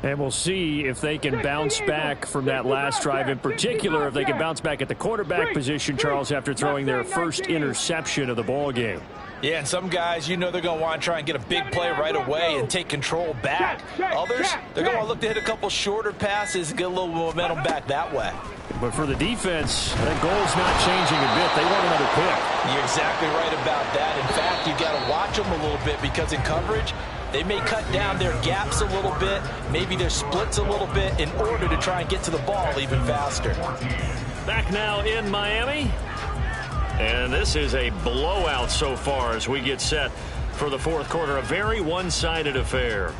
E: And we'll see if they can bounce back from that last drive. In particular, if they can bounce back at the quarterback position, Charles, after throwing their first interception of the ball game.
F: Yeah, and some guys, you know they're going to want to try and get a big play right away and take control back. Others, they're going to look to hit a couple shorter passes and get a little momentum back that way.
E: But for the defense, that goal's not changing a bit. They want another pick.
F: You're exactly right about that. In fact, you've got to watch them a little bit because in coverage, they may cut down their gaps a little bit, maybe their splits a little bit in order to try and get to the ball even faster.
A: Back now in Miami. And this is a blowout so far as we get set for the fourth quarter. A very one-sided affair.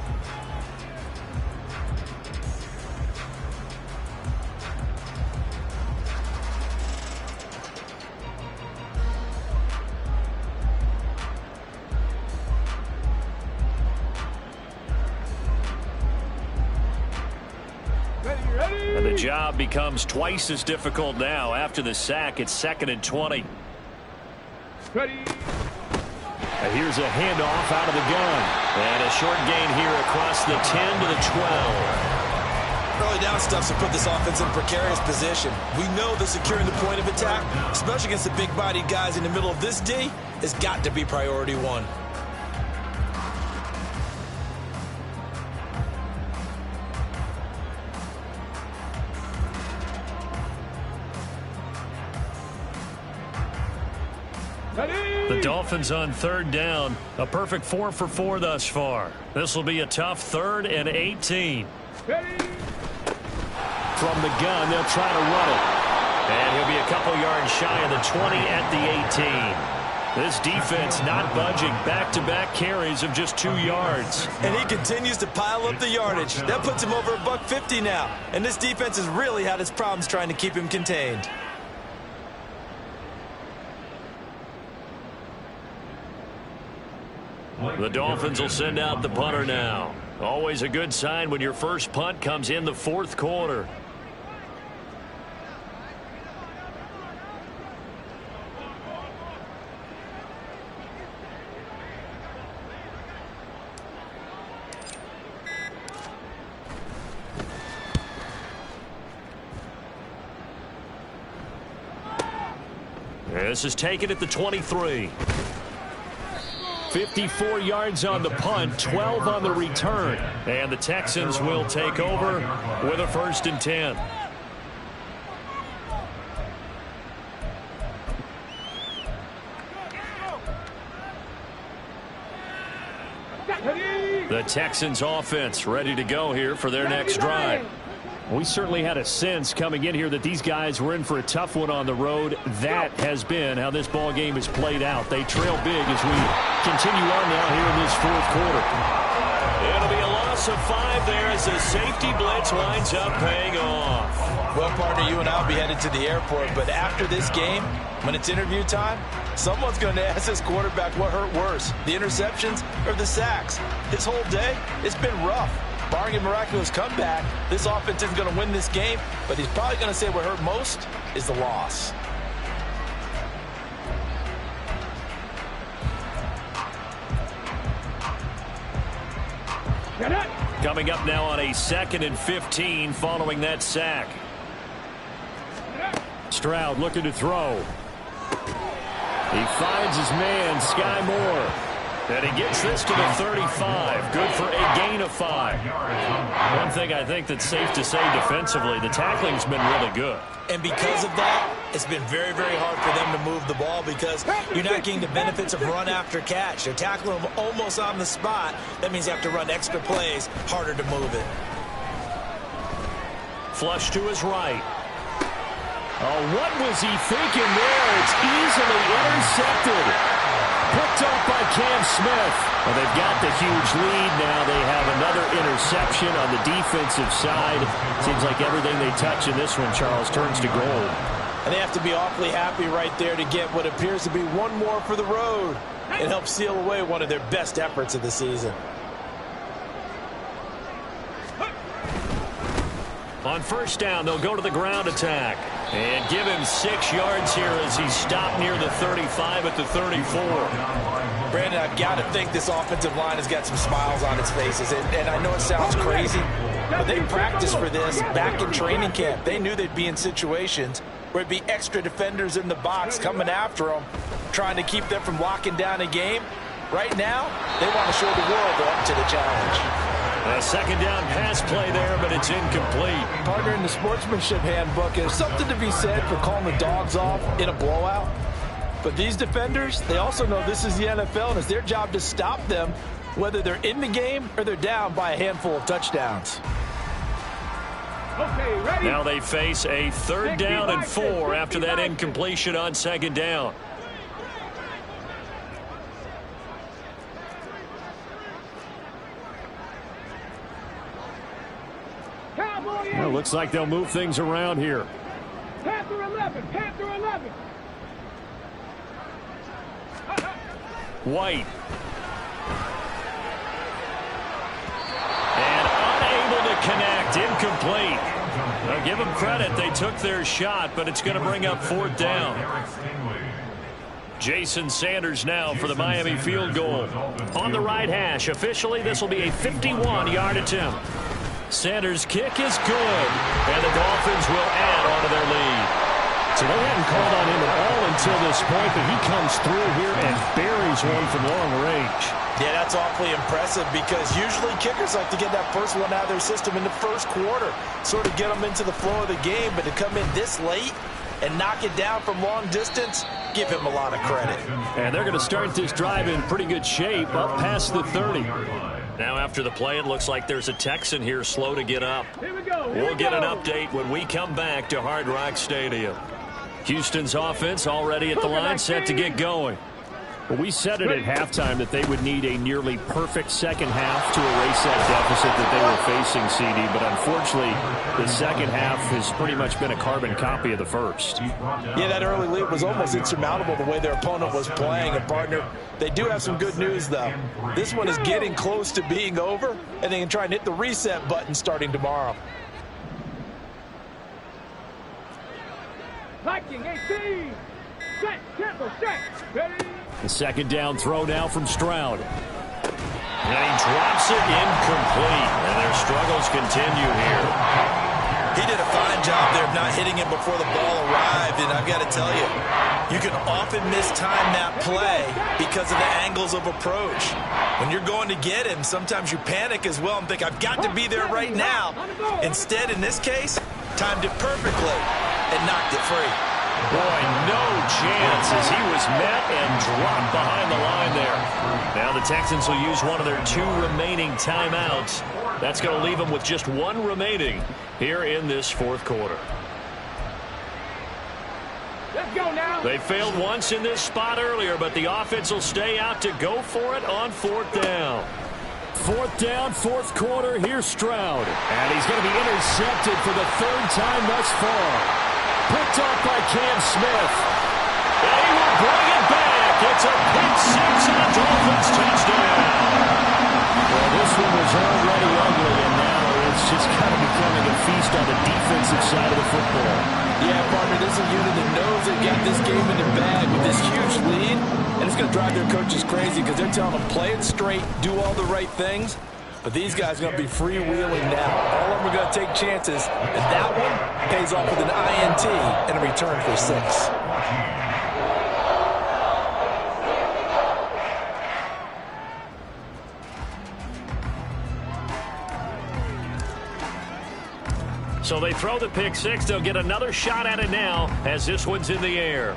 A: And the job becomes twice as difficult now. After the sack, it's 2nd and 20.
B: Ready.
A: And here's a handoff out of the gun. And a short gain here across the 10 to the 12.
C: Early down stuff to put this offense in a precarious position. We know that securing the point of attack, especially against the big-bodied guys in the middle of this D, has got to be priority one.
A: The Dolphins on 3rd down. A perfect 4 for 4 thus far. This will be a tough 3rd and 18. From the gun, they'll try to run it. And he'll be a couple yards shy of the 20 at the 18. This defense not budging. Back-to-back carries of just 2 yards.
C: And he continues to pile up the yardage. That puts him over $150 now. And this defense has really had its problems trying to keep him contained.
A: The Dolphins will send out the punter now. Always a good sign when your first punt comes in the fourth quarter. This is taken at the 23. 54 yards on the punt, 12 on the return. And the Texans will take over with a 1st and 10. The Texans offense ready to go here for their next drive.
E: We certainly had a sense coming in here that these guys were in for a tough one on the road. That has been how this ball game has played out. They trail big as we continue on now here in this fourth quarter.
A: It'll be a loss of 5 there as the safety blitz winds up paying off.
F: Well, partner, you and I will be headed to the airport, but after this game, when it's interview time, someone's going to ask this quarterback what hurt worse, the interceptions or the sacks. His whole day, it's been rough. Barring a miraculous comeback, this offense isn't going to win this game, but he's probably going to say what hurt most is the loss.
A: Coming up now on a 2nd and 15 following that sack.
E: Stroud looking to throw. He finds his man, Sky Moore. And he gets this to the 35. Good for a gain of 5. One thing I think that's safe to say defensively, the tackling's been really good.
C: And because of that, it's been very, very hard for them to move the ball because you're not getting the benefits of run after catch. They're tackling them almost on the spot. That means you have to run extra plays, harder to move it.
A: Flush to his right.
E: Oh, what was he thinking there? It's easily intercepted. Picked off by Cam Smith. Well, they've got the huge lead now. They have another interception on the defensive side. Seems like everything they touch in this one, Charles, turns to gold.
F: And they have to be awfully happy right there to get what appears to be one more for the road. It helps seal away one of their best efforts of the season.
A: On first down, they'll go to the ground attack. And give him 6 yards here as he stopped near the 35 at the 34.
F: Brandon, I've got to think this offensive line has got some smiles on its faces. And I know it sounds crazy, but they practiced for this back in training camp. They knew they'd be in situations where it'd be extra defenders in the box coming after them, trying to keep them from locking down a game. Right now, they want to show the world they're up to the challenge.
A: A 2nd down pass play there, but it's incomplete.
F: Partner, in the sportsmanship handbook, there's something to be said for calling the dogs off in a blowout. But these defenders, they also know this is the NFL, and it's their job to stop them, whether they're in the game or they're down by a handful of touchdowns.
B: Okay, ready?
A: Now they face a 3rd down and 4 after that incompletion on 2nd down.
E: Well, looks like they'll move things around here.
B: Panther 11, Panther 11.
A: White. And unable to connect. Incomplete. Now give them credit. They took their shot, but it's going to bring up 4th down. Jason Sanders now for the Miami field goal. On the right hash. Officially, this will be a 51-yard attempt. Sanders' kick is good, and the Dolphins will add on to their lead.
E: So they hadn't called on him at all until this point, but he comes through here and buries one from long range.
F: Yeah, that's awfully impressive because usually kickers like to get that first one out of their system in the first quarter, sort of get them into the flow of the game, but to come in this late and knock it down from long distance, give him a lot of credit.
E: And they're going to start this drive in pretty good shape up past the 30.
A: Now after the play, it looks like there's a Texan here slow to get up.
B: Here we go.
A: We'll get an update when we come back to Hard Rock Stadium. Houston's offense already at the line, set to get going.
E: Well, we said it at halftime that they would need a nearly perfect second half to erase that deficit that they were facing, CD. But unfortunately, the second half has pretty much been a carbon copy of the first.
F: Yeah, that early lead was almost insurmountable the way their opponent was playing. And, partner, they do have some good news, though. This one is getting close to being over, and they can try and hit the reset button starting tomorrow.
B: Viking 18. Set, tempo, set. Ready?
E: The 2nd down throw now from Stroud.
A: And he drops it incomplete. And their struggles continue here.
C: He did a fine job there of not hitting him before the ball arrived, and I've got to tell you, you can often mistime that play because of the angles of approach. When you're going to get him, sometimes you panic as well and think, I've got to be there right now. Instead, in this case, timed it perfectly and knocked it free.
A: Boy, no chance as he was met and dropped behind the line there. Now the Texans will use one of their 2 remaining timeouts. That's going to leave them with just 1 remaining here in this 4th quarter.
B: Let's go now.
A: They failed once in this spot earlier, but the offense will stay out to go for it on 4th down.
E: 4th down, 4th quarter. Here's Stroud. And he's going to be intercepted for the 3rd time thus far. Picked off by Cam Smith. And he will bring it back. It's a pick six and a Dolphins touchdown. Well, this one was already ugly, and now it's just kind of becoming a feast on the defensive side of the football.
F: Yeah, partner, this is a unit that knows they got this game in the bag with this huge lead, and it's going to drive their coaches crazy because they're telling them play it straight, do all the right things. But these guys are going to be freewheeling now. All of them are going to take chances, and that one pays off with an INT and a return for 6.
A: So they throw the pick six. They'll get another shot at it now as this one's in the air.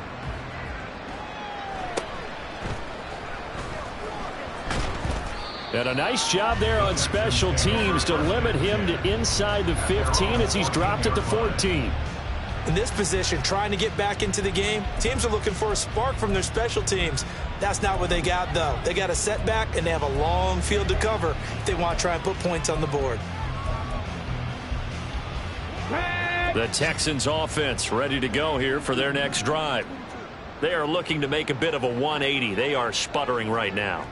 A: And a nice job there on special teams to limit him to inside the 15 as he's dropped at the 14.
C: In this position, trying to get back into the game, teams are looking for a spark from their special teams. That's not what they got, though. They got a setback, and they have a long field to cover if they want to try and put points on the board.
A: The Texans offense ready to go here for their next drive. They are looking to make a bit of a 180. They are sputtering right now.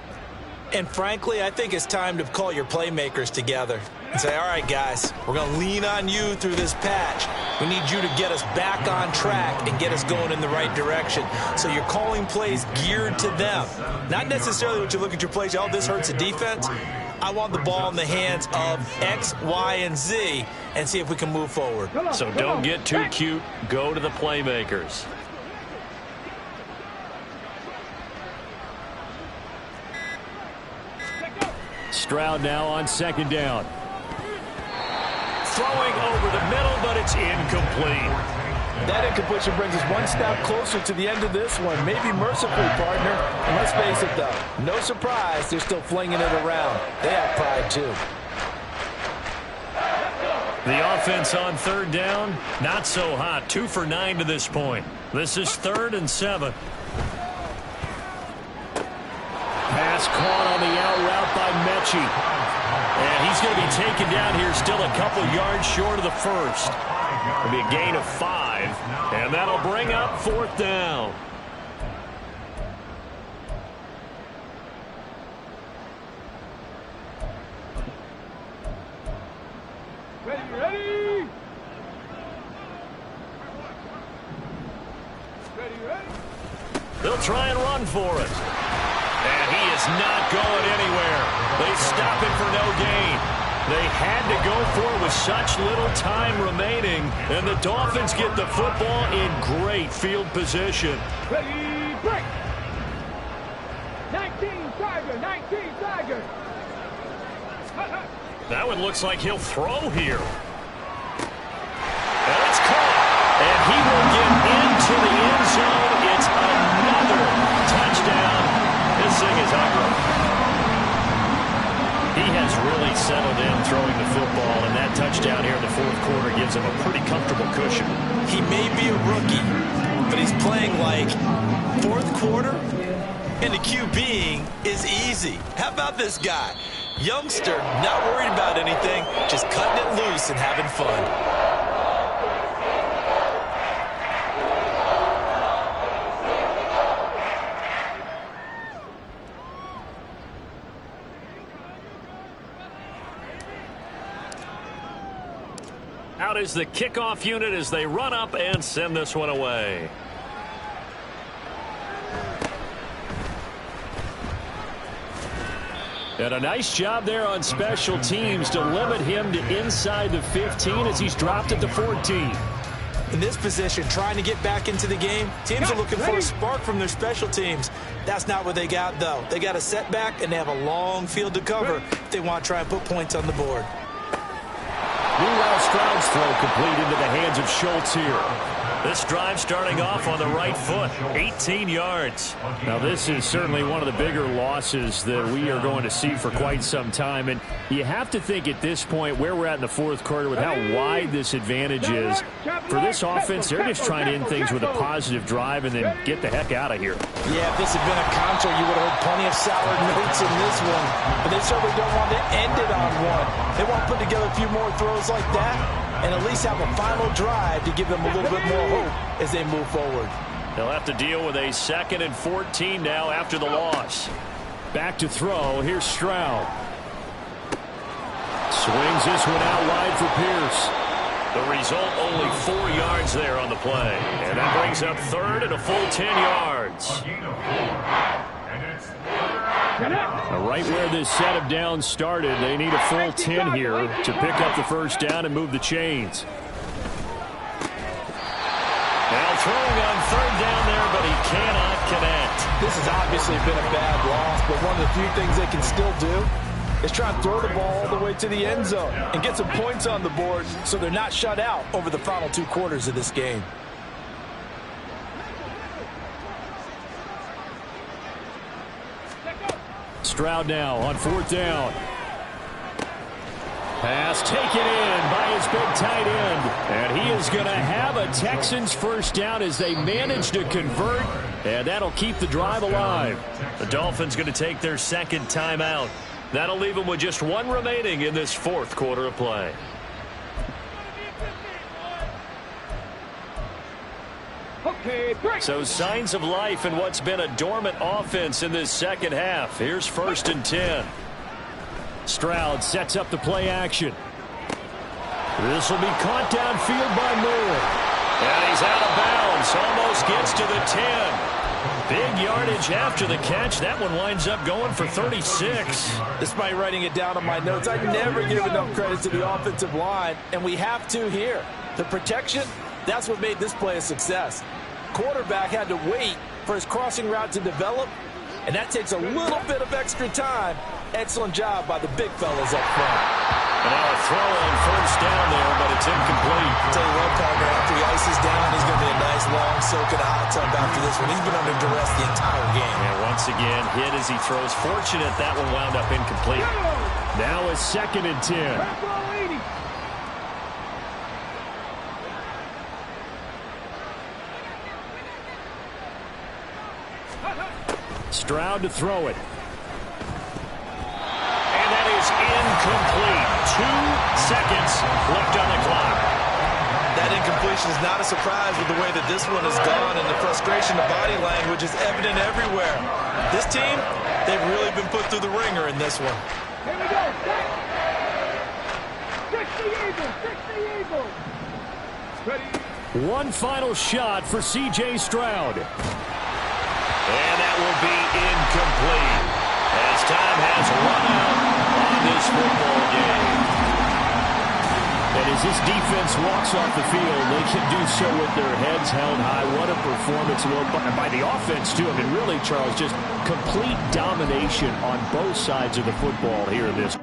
C: And frankly, I think it's time to call your playmakers together and say, all right, guys, we're going to lean on you through this patch. We need you to get us back on track and get us going in the right direction. So you're calling plays geared to them. Not necessarily what you look at your plays, oh, this hurts the defense. I want the ball in the hands of X, Y, and Z and see if we can move forward.
A: So don't get too cute. Go to the playmakers.
E: Stroud now on 2nd down.
A: Throwing over the middle, but it's incomplete.
F: That incompletion brings us one step closer to the end of this one. Maybe mercifully, partner. And let's face it, though. No surprise, they're still flinging it around. They have pride, too.
A: The offense on 3rd down, not so hot. 2 for 9 to this point. This is 3rd and 7.
E: Pass caught on the out route by Mechie.
A: And he's going to be taken down here still a couple yards short of the first. It'll be a gain of 5, and that'll bring up 4th down.
B: Ready?
A: They'll try and run for it. And he is not going anywhere. They stop it for no gain. They had to go for it with such little time remaining, and the Dolphins get the football in great field position.
B: Ready, break! 19 Tiger!
A: That one looks like he'll throw here. And it's caught. And he will get into the end zone. It's another touchdown. This thing is ugly. He has really settled in throwing the football, and that touchdown here in the 4th quarter gives him a pretty comfortable cushion.
C: He may be a rookie, but he's playing like 4th quarter, and the QBing is easy. How about this guy? Youngster, not worried about anything, just cutting it loose and having fun.
A: Out is the kickoff unit as they run up and send this one away.
E: And a nice job there on special teams to limit him to inside the 15 as he's dropped at the 14.
C: In this position, trying to get back into the game, teams are looking for a spark from their special teams. That's not what they got, though. They got a setback, and they have a long field to cover if they want to try and put points on the board.
E: Meanwhile, Stroud's throw complete into the hands of Schultz here.
A: This drive starting off on the right foot, 18 yards.
E: Now, this is certainly one of the bigger losses that we are going to see for quite some time. And you have to think at this point where we're at in the fourth quarter with how wide this advantage is. For this offense, they're just trying to end things with a positive drive and then get the heck out of here.
F: Yeah, if this had been a concert, you would have heard plenty of sour notes in this one. But they certainly don't want to end it on one. They want to put together a few more throws like that and at least have a final drive to give them a little bit more hope as they move forward.
A: They'll have to deal with a 2nd and 14 now after the loss.
E: Back to throw. Here's Stroud. Swings this one out wide for Pierce.
A: The result, only 4 yards there on the play. And that brings up 3rd and a full 10 yards.
E: Right where this set of downs started, they need a full 10 here to pick up the first down and move the chains.
A: Now throwing on 3rd down there, but he cannot connect.
F: This has obviously been a bad loss, but one of the few things they can still do is try to throw the ball all the way to the end zone and get some points on the board so they're not shut out over the final 2 quarters of this game.
E: Stroud now on 4th down. Pass taken in by his big tight end. And he is going to have a Texans first down as they manage to convert. And that'll keep the drive alive.
A: The Dolphins going to take their 2nd timeout. That'll leave them with just 1 remaining in this 4th quarter of play. So signs of life in what's been a dormant offense in this 2nd half. Here's 1st and 10.
E: Stroud sets up the play action. This will be caught downfield by Moore.
A: And he's out of bounds. Almost gets to the 10. Big yardage after the catch. That one winds up going for 36.
F: Despite writing it down on my notes, I never give enough credit to the offensive line, and we have to here. The protection, that's what made this play a success. Quarterback had to wait for his crossing route to develop, and that takes a little bit of extra time. Excellent job by the big fellas up front.
A: And now a throw on 1st down there, but it's incomplete.
F: I'll tell you what, partner, after he ices down, he's going to be a nice long soak in a hot tub after this one. He's been under duress the entire game.
A: And once again, hit as he throws. Fortunate that one wound up incomplete.
E: Now a 2nd and 10. Stroud to throw it.
A: And that is incomplete. 2 seconds left on the clock.
F: That incompletion is not a surprise with the way that this one has gone, and the frustration, the body language is evident everywhere. This team, they've really been put through the ringer in this one.
B: Here we go. 60 Eagles. 60 Eagles. Ready.
E: One final shot for C.J. Stroud.
A: And that will be incomplete as time has run out on this football game.
E: And as this defense walks off the field, they can do so with their heads held high. What a performance by the offense, too. I mean, really, Charles, just complete domination on both sides of the football here in this